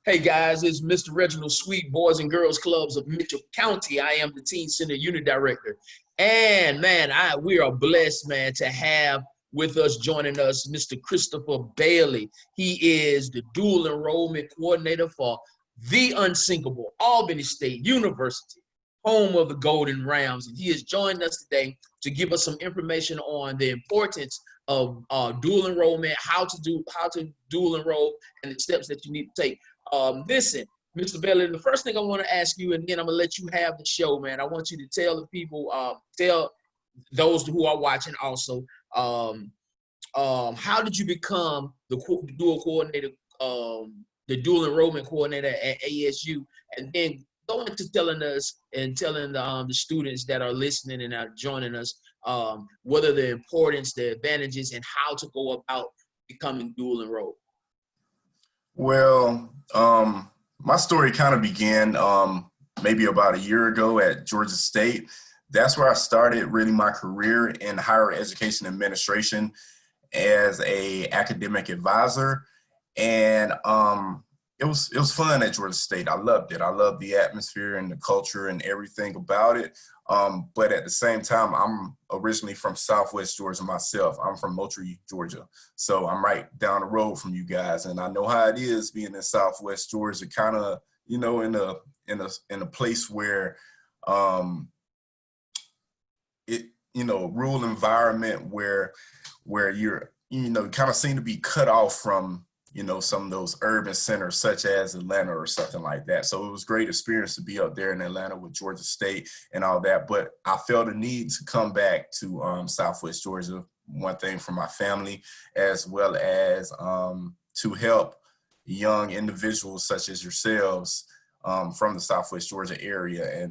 Hey guys, it's Mr. Reginald Sweet, Boys and Girls Clubs of Mitchell County. I am the Teen Center Unit Director. And man, we are blessed, man, to have with us joining us Mr. Kristopher Bailey. He is the Dual Enrollment Coordinator for the unsinkable Albany State University, home of the Golden Rams. And he has joined us today to give us some information on the importance of dual enrollment, how to dual enroll, and the steps that you need to take. Listen, Mr. Bailey, the first thing I want to ask you, and then I'm gonna let you have the show, man. I want you to tell the people, tell those who are watching also, how did you become the dual coordinator, the dual enrollment coordinator at ASU, and then go into telling us and telling the students that are listening and are joining us, what are the importance, the advantages, and how to go about becoming dual enrolled. Well, my story kind of began maybe about a year ago at Georgia State. That's where I started really my career in higher education administration as a academic advisor. And it was fun at Georgia State. I loved it. I loved the atmosphere and the culture and everything about it. But at the same time, I'm originally from Southwest Georgia myself. I'm from Moultrie, Georgia. So I'm right down the road from you guys. And I know how it is being in Southwest Georgia, kind of, you know, in a place where rural environment where you're, kind of seem to be cut off from, some of those urban centers such as Atlanta or something like that. So it was a great experience to be up there in Atlanta with Georgia State and all that. But I felt a need to come back to Southwest Georgia, one thing for my family, as well as to help young individuals such as yourselves from the Southwest Georgia area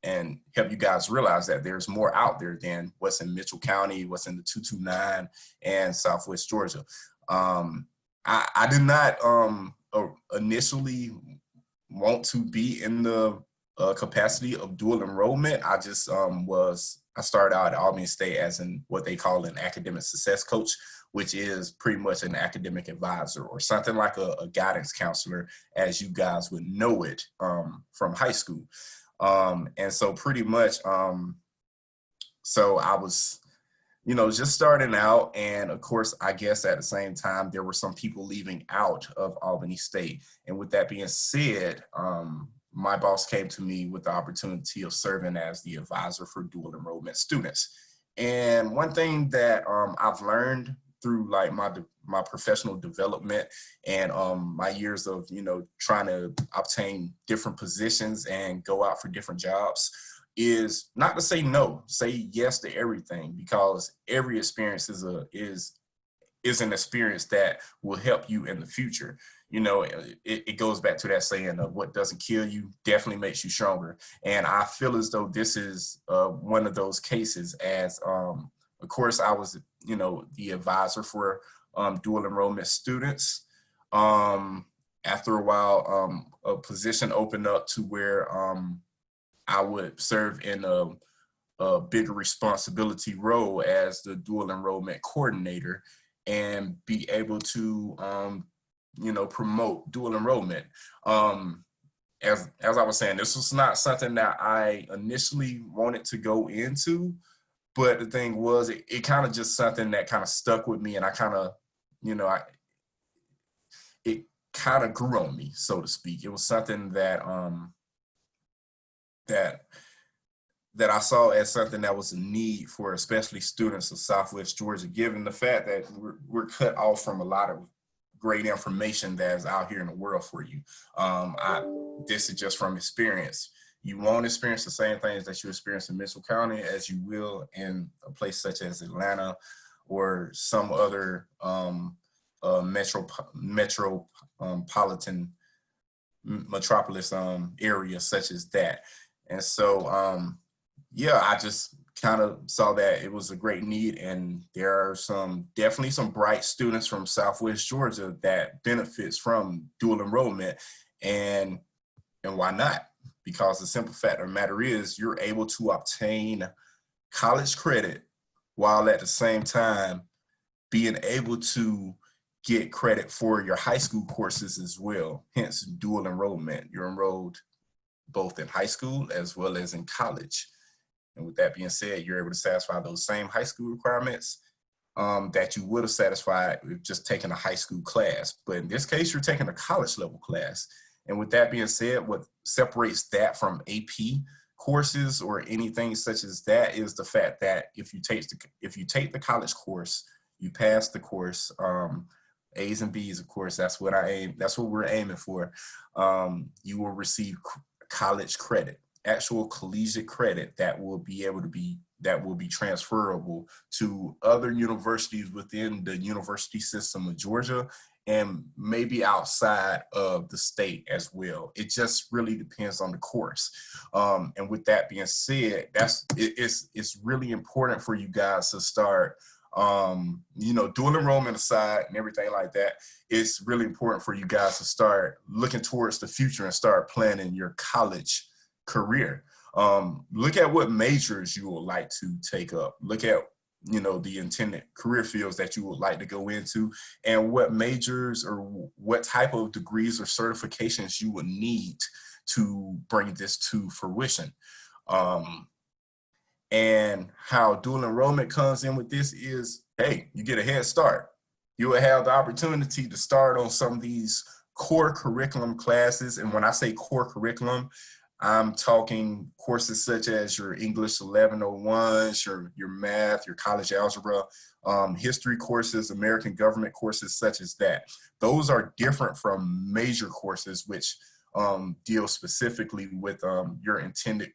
and help you guys realize that there's more out there than what's in Mitchell County, what's in the 229 and Southwest Georgia. I did not initially want to be in the capacity of dual enrollment. I just I started out at Albany State as what they call an academic success coach, which is pretty much an academic advisor or something like a guidance counselor, as you guys would know it from high school. And so pretty much, so I was, just starting out. And of course, I guess at the same time, there were some people leaving out of Albany State. And with that being said, my boss came to me with the opportunity of serving as the advisor for dual enrollment students. And one thing that I've learned through like my professional development and my years of, trying to obtain different positions and go out for different jobs is not to say no, say yes to everything, because every experience is an experience that will help you in the future. It goes back to that saying of what doesn't kill you definitely makes you stronger. And I feel as though this is one of those cases, as of course I was, the advisor for dual enrollment students. After a while, a position opened up to where I would serve in a bigger responsibility role as the dual enrollment coordinator and be able to, promote dual enrollment. As I was saying, this was not something that I initially wanted to go into, but the thing was, it kind of just something that kind of stuck with me, and I kind of, it kind of grew on me, so to speak. It was something that that I saw as something that was a need for especially students of Southwest Georgia, given the fact that we're cut off from a lot of great information that is out here in the world for you. This is just from experience. You won't experience the same things that you experience in Mitchell County as you will in a place such as Atlanta or some other metropolis area such as that. And so, yeah, I just kind of saw that it was a great need, and there are definitely some bright students from Southwest Georgia that benefits from dual enrollment, and why not? Because the simple fact of the matter is you're able to obtain college credit while at the same time being able to get credit for your high school courses as well, hence dual enrollment. You're enrolled both in high school as well as in college. And with that being said, you're able to satisfy those same high school requirements that you would have satisfied with just taking a high school class. But in this case, you're taking a college level class. And with that being said, what separates that from AP courses or anything such as that is the fact that if you take the college course, you pass the course, A's and B's, of course, that's what we're aiming for. You will receive college credit, actual collegiate credit that will be transferable to other universities within the university system of Georgia and maybe outside of the state as well. It just really depends on the course. And with that being said, it's really important for you guys to start, dual enrollment aside and everything like that. It's really important for you guys to start looking towards the future and start planning your college career. Look at what majors you would like to take up. Look at, the intended career fields that you would like to go into and what majors or what type of degrees or certifications you would need to bring this to fruition. And how dual enrollment comes in with this is, hey, you get a head start. You will have the opportunity to start on some of these core curriculum classes. And when I say core curriculum, I'm talking courses such as your English 1101s, your math, your college algebra, history courses, American government courses such as that. Those are different from major courses, which deal specifically with your intended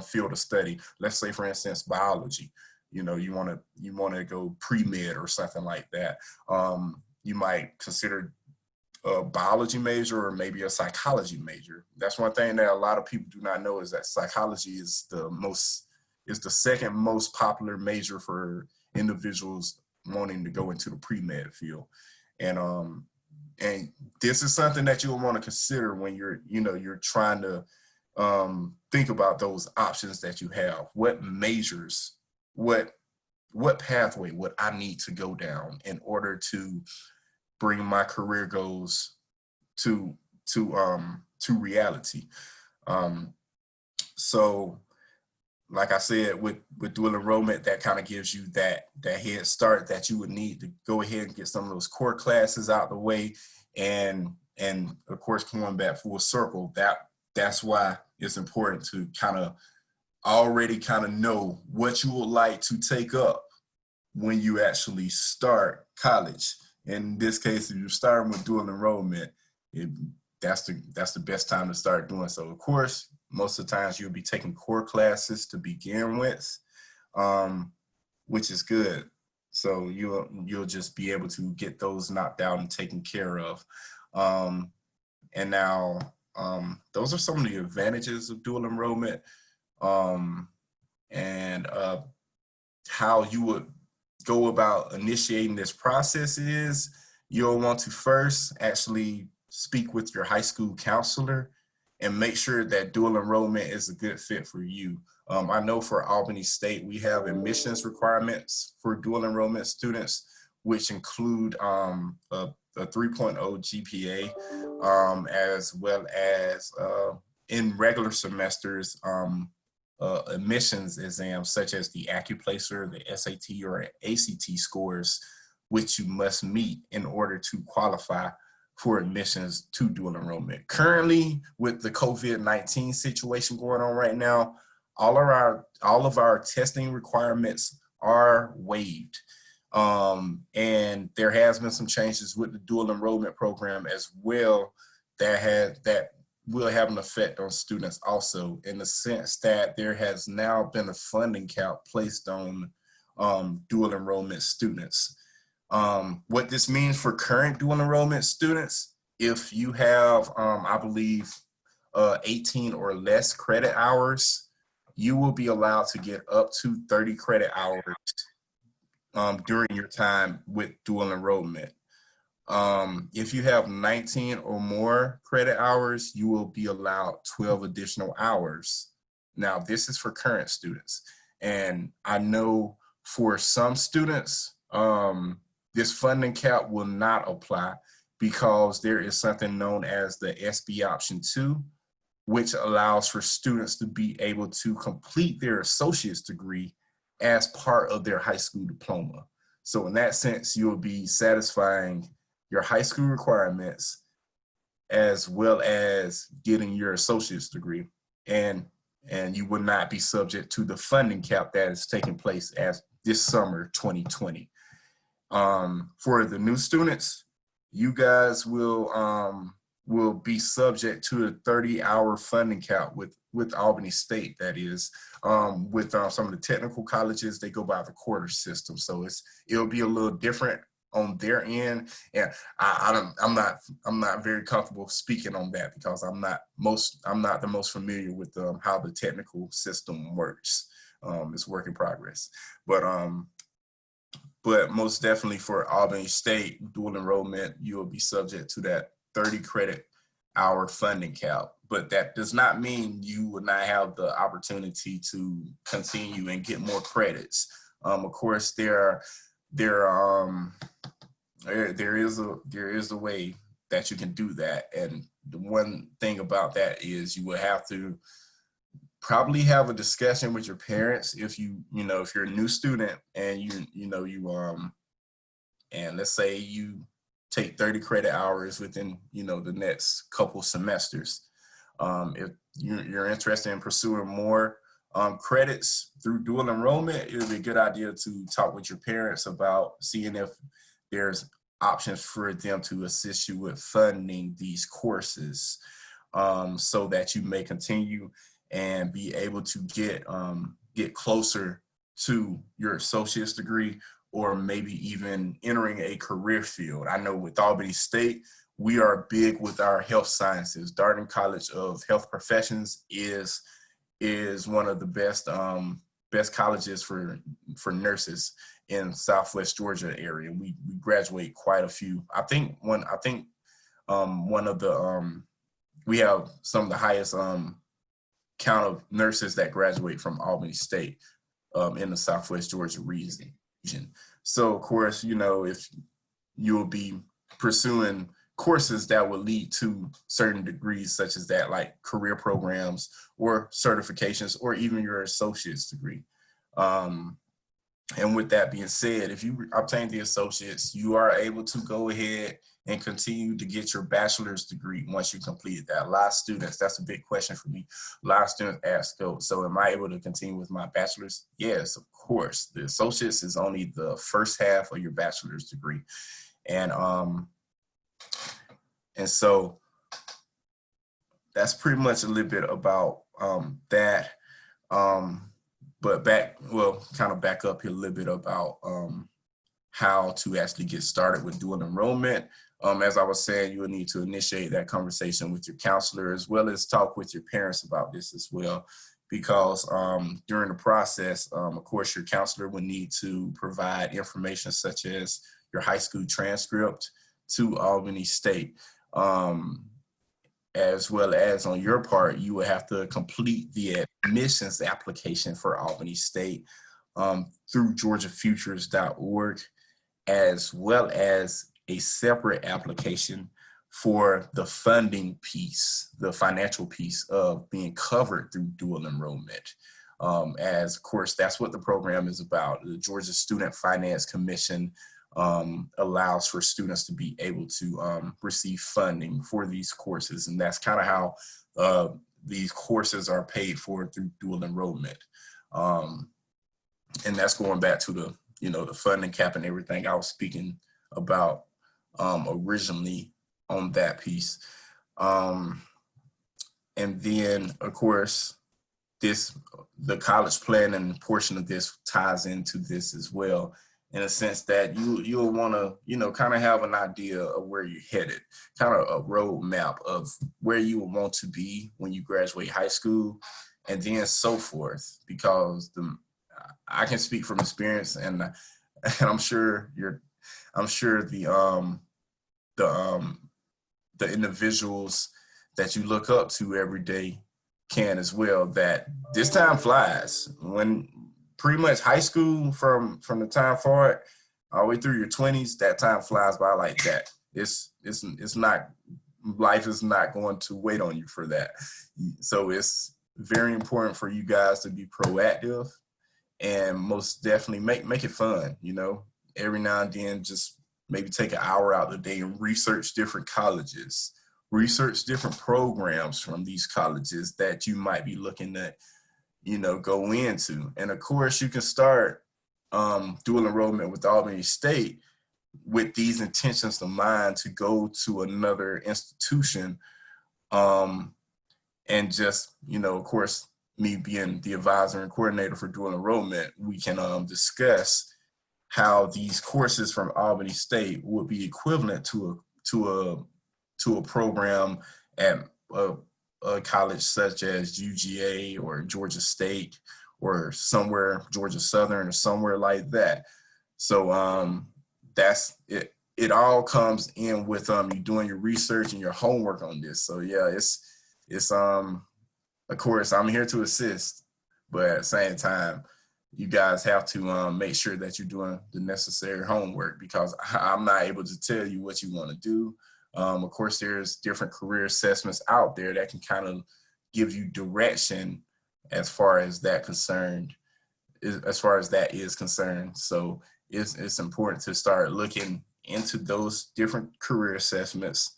field of study. Let's say, for instance, biology. You want to go pre-med or something like that. You might consider a biology major or maybe a psychology major. That's one thing that a lot of people do not know, is that psychology is the second most popular major for individuals wanting to go into the pre-med field. And this is something that you'll want to consider when you're trying to think about those options that you have. What majors, what pathway would I need to go down in order to bring my career goals to reality? So like I said, with dual enrollment, that kind of gives you that head start that you would need to go ahead and get some of those core classes out the way. And of course, going back full circle, that's why it's important to already know what you would like to take up when you actually start college. In this case, if you're starting with dual enrollment, that's the best time to start doing so. Of course, most of the times you'll be taking core classes to begin with, which is good. So you'll just be able to get those knocked out and taken care of. And now, those are some of the advantages of dual enrollment, and how you would go about initiating this process is you'll want to first actually speak with your high school counselor and make sure that dual enrollment is a good fit for you. I know for Albany State, we have admissions requirements for dual enrollment students, which include a 3.0 GPA, as well as in regular semesters, admissions exams such as the AccuPlacer, the SAT, or ACT scores, which you must meet in order to qualify for admissions to dual enrollment. Currently, with the COVID-19 situation going on right now, all of our testing requirements are waived. And there has been some changes with the dual enrollment program as well that will have an effect on students also, in the sense that there has now been a funding cap placed on dual enrollment students. What this means for current dual enrollment students, if you have, I believe, 18 or less credit hours, you will be allowed to get up to 30 credit hours during your time with dual enrollment. If you have 19 or more credit hours, you will be allowed 12 additional hours. Now, this is for current students. And I know for some students, this funding cap will not apply because there is something known as the SB option 2, which allows for students to be able to complete their associate's degree as part of their high school diploma. So in that sense, you'll be satisfying your high school requirements as well as getting your associate's degree. And you will not be subject to the funding cap that is taking place as this summer 2020. For the new students, you guys will be subject to a 30-hour funding cap with Albany State. That is, with some of the technical colleges, they go by the quarter system, so it'll be a little different on their end. And I'm not very comfortable speaking on that because I'm not the most familiar with how the technical system works. It's work in progress, but most definitely for Albany State dual enrollment, you will be subject to that 30 credit hour funding cap. But that does not mean you will not have the opportunity to continue and get more credits. Of course, there is a way that you can do that, and the one thing about that is you will have to probably have a discussion with your parents if you're a new student and and let's say you take 30 credit hours within the next couple semesters. If you're interested in pursuing more credits through dual enrollment, it would be a good idea to talk with your parents about seeing if there's options for them to assist you with funding these courses, so that you may continue and be able to get closer to your associate's degree, or maybe even entering a career field. I know with Albany State, we are big with our health sciences. Darden College of Health Professions is one of the best colleges for nurses in Southwest Georgia area. We graduate quite a few. We have some of the highest count of nurses that graduate from Albany State in the Southwest Georgia region. So of course, if you'll be pursuing courses that will lead to certain degrees such as that, like career programs or certifications, or even your associate's degree. And with that being said, if you obtain the associates, you are able to go ahead and continue to get your bachelor's degree once you completed that. A lot of students, that's a big question for me. A lot of students ask, so am I able to continue with my bachelor's? Yes, of course. The associates is only the first half of your bachelor's degree. And so that's pretty much a little bit about that. But kind of back up here a little bit about how to actually get started with dual enrollment. As I was saying, you will need to initiate that conversation with your counselor, as well as talk with your parents about this as well, because during the process, of course, your counselor will need to provide information such as your high school transcript to Albany State. As well as on your part, you will have to complete the admissions application for Albany State through georgiafutures.org, as well as a separate application for the funding piece, the financial piece of being covered through dual enrollment. As of course, that's what the program is about. The Georgia Student Finance Commission allows for students to be able to receive funding for these courses. And that's kind of how these courses are paid for through dual enrollment. And that's going back to the funding cap and everything I was speaking about originally on that piece. And then, of course, the college planning portion of this ties into this as well, in a sense that you'll want to, kind of have an idea of where you're headed, kind of a roadmap of where you will want to be when you graduate high school, and then so forth. Because I can speak from experience, and I'm sure the individuals that you look up to every day can as well, that this time flies. When pretty much high school, from the time forward, all the way through your 20s, that time flies by like that. It's not, life is not going to wait on you for that. So it's very important for you guys to be proactive and most definitely make it fun, you know. Every now and then, just maybe take an hour out of the day and research different colleges, research different programs from these colleges that you might be looking at, you know, go into. And of course, you can start dual enrollment with Albany State with these intentions of mind to go to another institution, and just, you know, of course, me being the advisor and coordinator for dual enrollment, we can discuss how these courses from Albany State would be equivalent to a program at a college such as UGA or Georgia State or somewhere, Georgia Southern or somewhere like that. So that's it. It all comes in with you doing your research and your homework on this. So yeah, it's of course I'm here to assist, but at the same time, you guys have to make sure that you're doing the necessary homework, because I'm not able to tell you what you want to do. Of course, there's different career assessments out there that can kind of give you direction as far as that is concerned. So it's important to start looking into those different career assessments,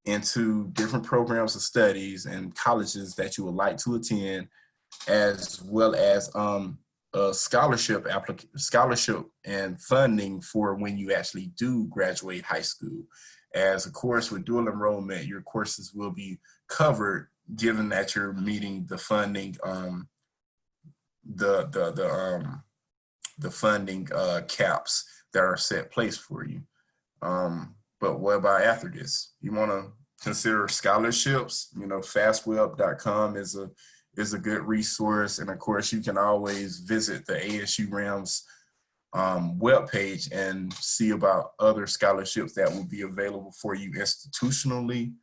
into different programs of studies and colleges that you would like to attend, as well as scholarship and funding for when you actually do graduate high school. As of course, with dual enrollment, your courses will be covered, given that you're meeting the funding, the funding caps that are set place for you. But what about after this? You want to consider scholarships. You know, fastweb.com is a good resource. And of course, you can always visit the ASU Rams webpage and see about other scholarships that will be available for you institutionally.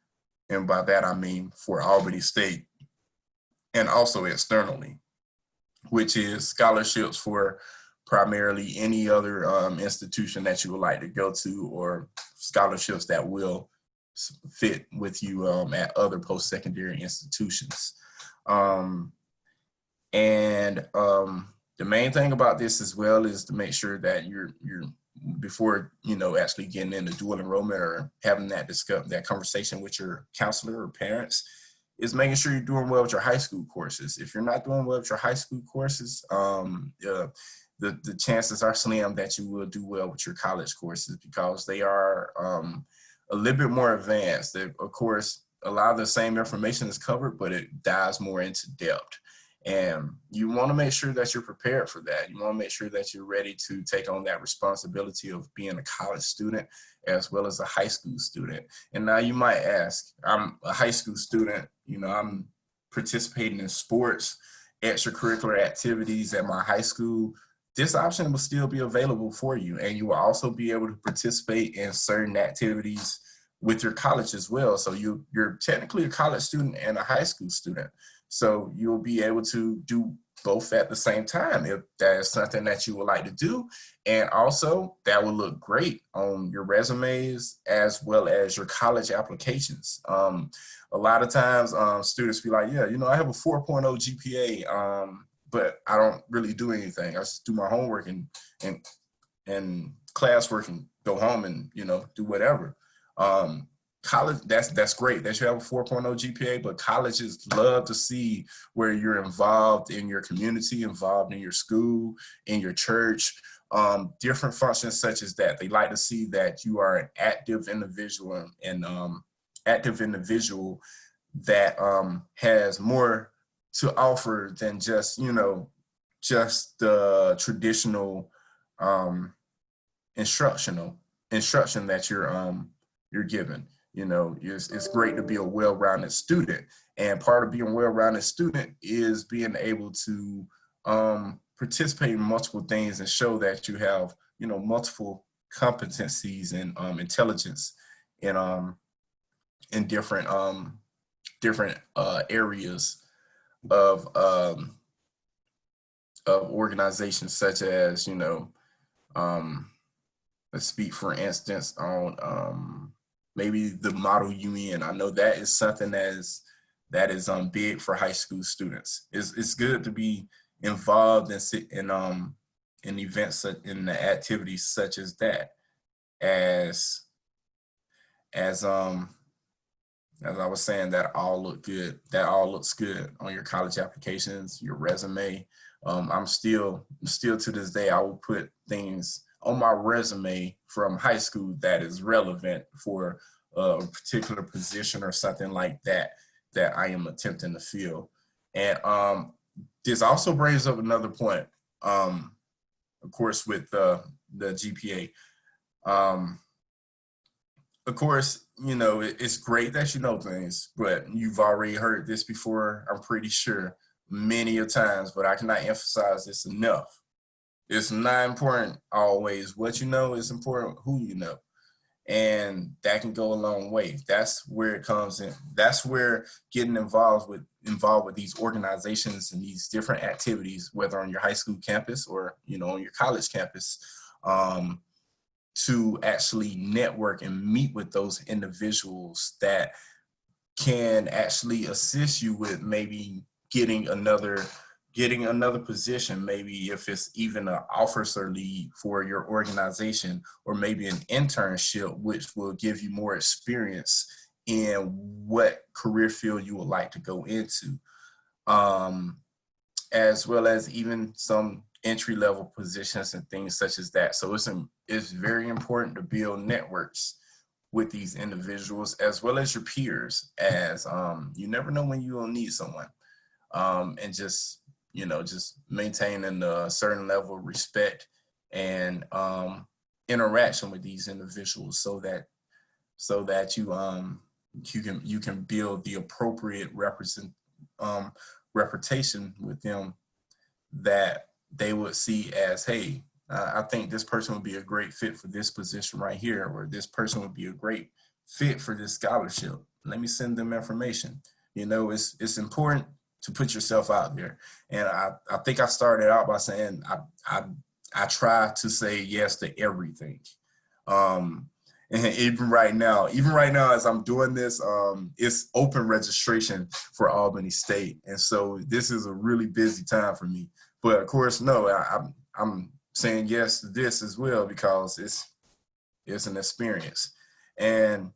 And by that, I mean for Albany State, and also externally, which is scholarships for primarily any other institution that you would like to go to, or scholarships that will fit with you at other post-secondary institutions. The main thing about this as well is to make sure that you're before, you know, actually getting into dual enrollment or having that conversation with your counselor or parents, is making sure you're doing well with your high school courses. If you're not doing well with your high school courses, the chances are slim that you will do well with your college courses, because they are a little bit more advanced. Of course, a lot of the same information is covered, but it dives more into depth. And you want to make sure that you're prepared for that. You want to make sure that you're ready to take on that responsibility of being a college student as well as a high school student. And now you might ask, I'm a high school student, you know, I'm participating in sports, extracurricular activities at my high school. This option will still be available for you, and you will also be able to participate in certain activities with your college as well. So you're technically a college student and a high school student. So you'll be able to do both at the same time if that is something that you would like to do. And also that will look great on your resumes as well as your college applications. A lot of times students be like, yeah, you know, I have a 4.0 GPA, but I don't really do anything. I just do my homework and classwork and go home and, you know, do whatever. College, that's great that you have a 4.0 GPA, but colleges love to see where you're involved in your community, involved in your school, in your church, different functions such as that. They like to see that you are an active individual and active individual that has more to offer than just, you know, just the traditional instruction that you're given. You know, it's great to be a well-rounded student, and part of being a well-rounded student is being able to participate in multiple things and show that you have, you know, multiple competencies and intelligence in different areas of organizations, such as, you know, let's speak for instance on maybe the model UN. I know that is something that is big for high school students. It's good to be involved in events in the activities such as that, as as um as I was saying, that all look good. That all looks good on your college applications, your resume. I'm still to this day, I will put things on my resume from high school that is relevant for a particular position or something like that that I am attempting to fill. And this also brings up another point. Of course, with the GPA. Of course, you know, it's great that you know things, but you've already heard this before, I'm pretty sure, many a times, but I cannot emphasize this enough. It's not important always what you know, it's important who you know. And that can go a long way. That's where it comes in. That's where getting involved with these organizations and these different activities, whether on your high school campus or, you know, on your college campus, to actually network and meet with those individuals that can actually assist you with maybe getting another position, maybe if it's even an officer lead for your organization, or maybe an internship, which will give you more experience in what career field you would like to go into, as well as even some entry-level positions and things such as that. So it's very important to build networks with these individuals as well as your peers, as you never know when you will need someone, and just, you know, just maintaining a certain level of respect and interaction with these individuals, so that you can build the appropriate reputation with them, that they would see as, hey, I think this person would be a great fit for this position right here, or this person would be a great fit for this scholarship. Let me send them information. You know, it's important to put yourself out there. And I think I started out by saying I try to say yes to everything. And even right now as I'm doing this, it's open registration for Albany State. And so this is a really busy time for me. But of course, no, I'm saying yes to this as well, because it's an experience. And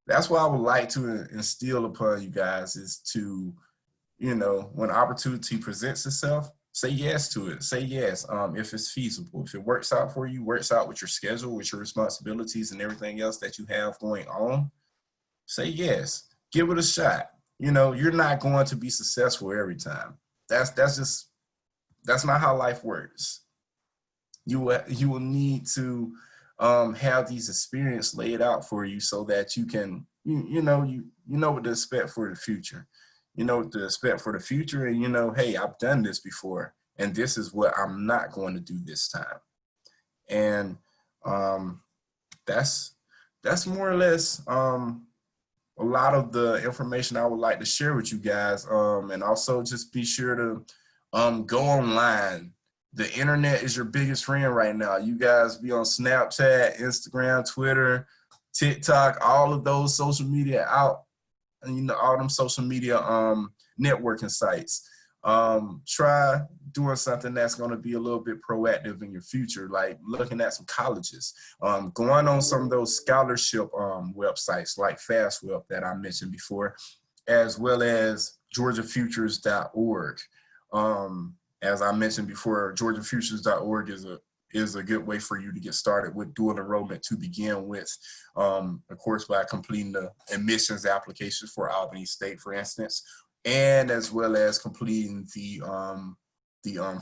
that's what I would like to instill upon you guys, is to, you know, when opportunity presents itself, say yes to it. Say yes, if it's feasible. If it works out for you, works out with your schedule, with your responsibilities and everything else that you have going on, say yes. Give it a shot. You know, you're not going to be successful every time. That's not how life works. You will need to have these experiences laid out for you, so that you can, you know what to expect for the future. You know what to expect for the future, and you know, hey, I've done this before, and this is what I'm not going to do this time. And that's more or less a lot of the information I would like to share with you guys. And also just be sure to go online. The internet is your biggest friend right now. You guys be on Snapchat, Instagram, Twitter, TikTok, all of those social media out, and you know, all them social media networking sites. Try doing something that's going to be a little bit proactive in your future, like looking at some colleges, going on some of those scholarship websites like FastWeb that I mentioned before, as well as GeorgiaFutures.org. As I mentioned before, GeorgiaFutures.org is a good way for you to get started with dual enrollment to begin with. Of course, by completing the admissions applications for Albany State, for instance, and as well as completing the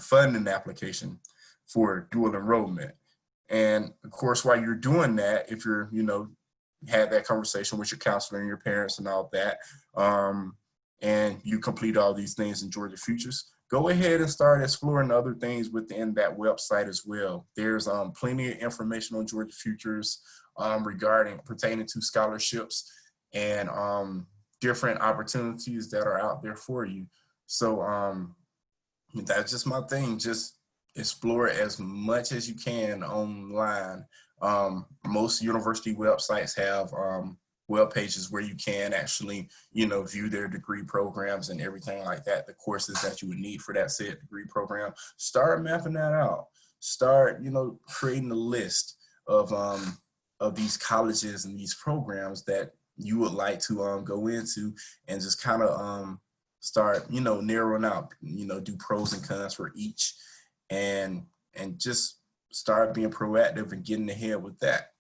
funding application for dual enrollment. And of course, while you're doing that, if you're, you know, had that conversation with your counselor and your parents and all that, and you complete all these things in Georgia Futures, go ahead and start exploring other things within that website as well. There's plenty of information on Georgia Futures pertaining to scholarships and different opportunities that are out there for you. So that's just my thing. Just explore as much as you can online Most university websites have web pages where you can actually, view their degree programs and everything like that, the courses that you would need for that said degree program. Start mapping that out. Start, creating a list of these colleges and these programs that you would like to go into, and just kind of start, narrowing out, do pros and cons for each, and just start being proactive and getting ahead with that.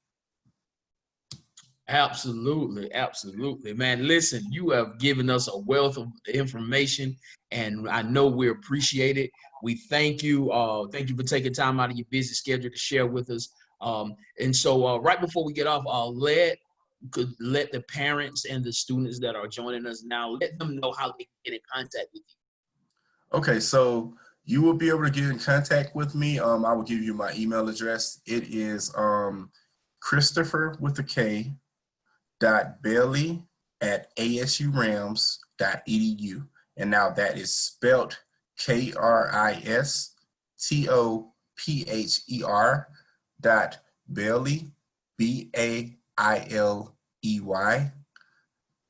Absolutely, absolutely, man. Listen, you have given us a wealth of information, and I know we appreciate it. We thank you. Thank you for taking time out of your busy schedule to share with us. And so, right before we get off, I'll let the parents and the students that are joining us now, let them know how they can get in contact with you. Okay, so you will be able to get in contact with me. I will give you my email address. It is Kristopher with a K .Bailey at asurams.edu. And now that is spelled Kristopher .Bailey BAILEY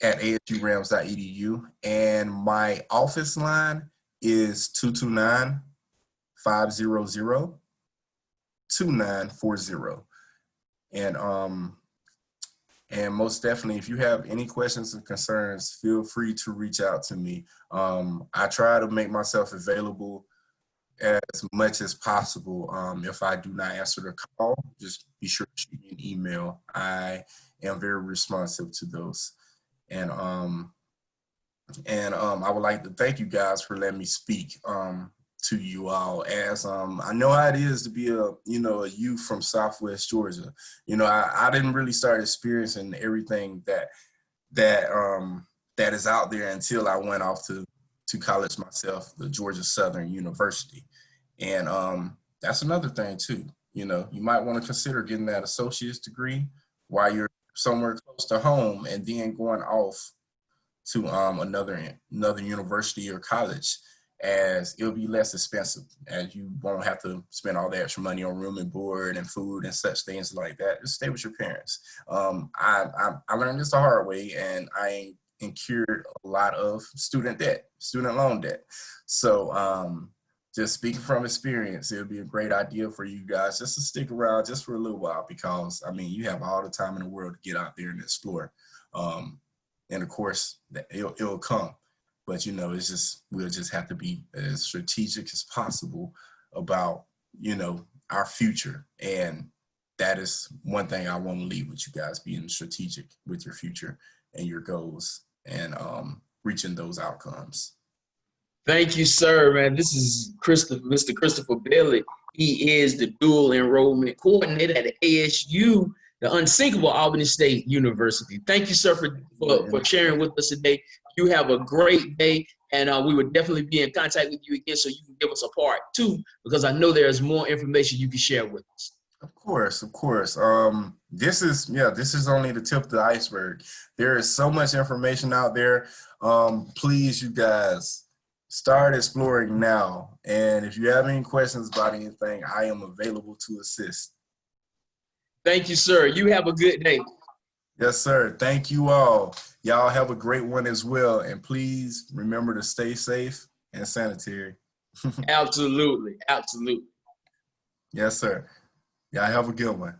at asurams.edu. And my office line is 229-500-2940. And most definitely, if you have any questions or concerns, feel free to reach out to me. I try to make myself available as much as possible. If I do not answer the call, just be sure to shoot me an email. I am very responsive to those. And I would like to thank you guys for letting me speak to you all, as I know how it is to be a youth from Southwest Georgia. I didn't really start experiencing everything that is out there until I went off to college myself, the Georgia Southern University. And that's another thing too. You might want to consider getting that associate's degree while you're somewhere close to home, and then going off to another university or college, as it'll be less expensive, as you won't have to spend all the extra money on room and board and food and such things like that. Just stay with your parents. I learned this the hard way, and I incurred a lot of student loan debt. So just speaking from experience, it would be a great idea for you guys just to stick around just for a little while, because you have all the time in the world to get out there and explore. And of course, it'll come. But we'll just have to be as strategic as possible about our future. And that is one thing I want to leave with you guys: being strategic with your future and your goals, and reaching those outcomes. Thank you, sir, man. This is Mr. Kristopher Bailey. He is the dual enrollment coordinator at ASU, the unsinkable Albany State University. Thank you, sir, for sharing with us today. You have a great day, and we would definitely be in contact with you again, so you can give us a part 2, because I know there's more information you can share with us. Of course. This is only the tip of the iceberg. There is so much information out there. Please, you guys, start exploring now. And if you have any questions about anything, I am available to assist. Thank you, sir. You have a good day. Yes, sir. Thank you all. Y'all have a great one as well. And please remember to stay safe and sanitary. Absolutely. Absolutely. Yes, sir. Y'all have a good one.